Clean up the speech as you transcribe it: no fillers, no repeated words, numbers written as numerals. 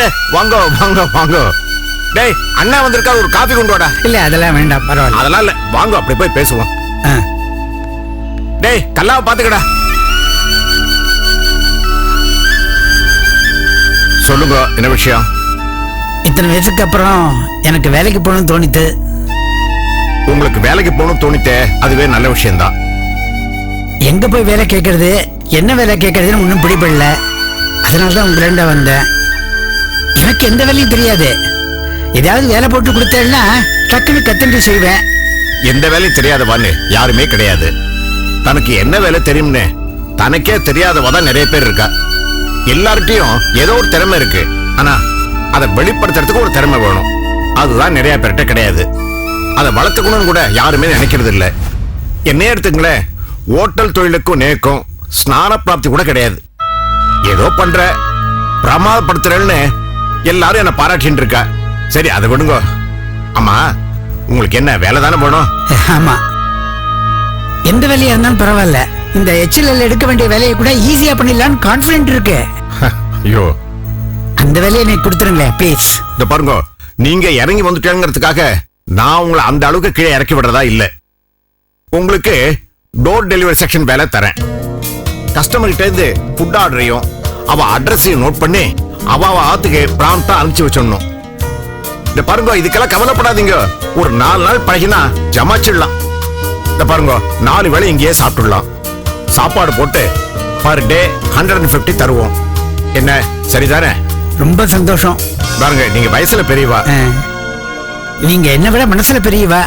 அடடே வாங்க வாங்க வாங்க. டேய் அண்ணா வந்திருக்கா, ஒரு காபி கொண்டு வாடா. இல்ல அதெல்லாம் வேண்டாம், பரவாயில்ல. அதெல்லாம் இல்ல, வாங்க அப்படி போய் பேசுவோம். ஆ. டேய் கல்லாவை பாத்துக்கடா. சொல்லுங்க என்ன விஷயம்? இத்தனை வயசுக்கு அப்புறம் எனக்கு வேலைக்கு போகணும்னு தோணித்து. உங்களுக்கு வேலைக்கு போகணும் தோணித்தே, அதுவே நல்ல விஷயம்தான். எங்க போய் வேலை கேட்கறது, என்ன வேலை கேட்கறதுன்னு ஒன்றும் பிடிபடல. அதனாலதான் உங்கள்கிட்ட வந்தேன். எனக்கு எந்த வேலையும் தெரியாது. ஏதாவது வேலை போட்டு கொடுத்தேன்னா டக்குன்னு கத்துட்டு செய்வேன். எந்த வேலையும் தெரியாதவான்னு யாருமே கிடையாது. தனக்கு என்ன வேலை தெரியும்னு தனக்கே தெரியாதவதான் நிறைய பேர் இருக்கா. எல்லார்கிட்டையும் ஏதோ ஒரு திறமை இருக்கு, ஆனா அதை வெளிப்படுத்துறதுக்கு ஒரு திறமை வேணும். அதுதான் நிறைய பேர்கிட்ட கிடையாது. அதை வளர்த்துக்கணும்னு கூட யாருமே நினைக்கிறது இல்லை. என்னையே எடுத்துங்களேன், ஓட்டல் தொழிலுக்கும் நேக்கும் ஸ்நான பிராப்தி கூட கிடையாது. ஏதோ பண்ற பிரமாதப்படுத்துறேன்னு எல்லாரும் என்ன பாராட்டின்னு இருக்கா. சரி அதை விடுங்க. ஆமா உங்களுக்கு என்ன வேலை தானே வேணும்? ஆமா, எந்த வேலையா இருந்தாலும் பரவாயில்ல. இந்த HLL எடுக்க வேண்டிய வேலையை கூட ஈஸியா பண்ணிடலான்னு கான்பிடென்ட் இருக்கு. ஐயோ, அந்த வேலையை எனக்கு கொடுத்துருங்களேன் ப்ளீஸ். இந்த பாருங்க, நீங்க இறங்கி வந்துட்டேங்கிறதுக்காக நான் உங்களை அந்த அளவுக்கு கீழே இறக்கி விடுறதா இல்ல. உங்களுக்கு டோர் டெலிவரி செக்ஷன் வேலை தரேன். கஸ்டமர்கிட்ட இருந்து ஃபுட் ஆர்டரையும் அவ அட்ரஸையும் நோட் பண்ணி அவ ஆத்துக்கு பிராம்ப்டா அனுப்பிச்சு வச்சிடணும். இந்த பாருங்க, இதுக்கெல்லாம் கவலைப்படாதீங்க. ஒரு 4 நாள் பழகினா ஜமாச்சிடலாம். இந்த பாருங்க, 4 வேளை இங்கேயே சாப்பிட்டுடலாம். சாப்பாடு போட்டு பர் டே 150 தருவோம். என்ன சரிதானே? ரொம்ப சந்தோஷம். பாருங்க, நீங்க வயசுல பெரியவா. நீங்க என்ன விட மனசுல பெரியவா.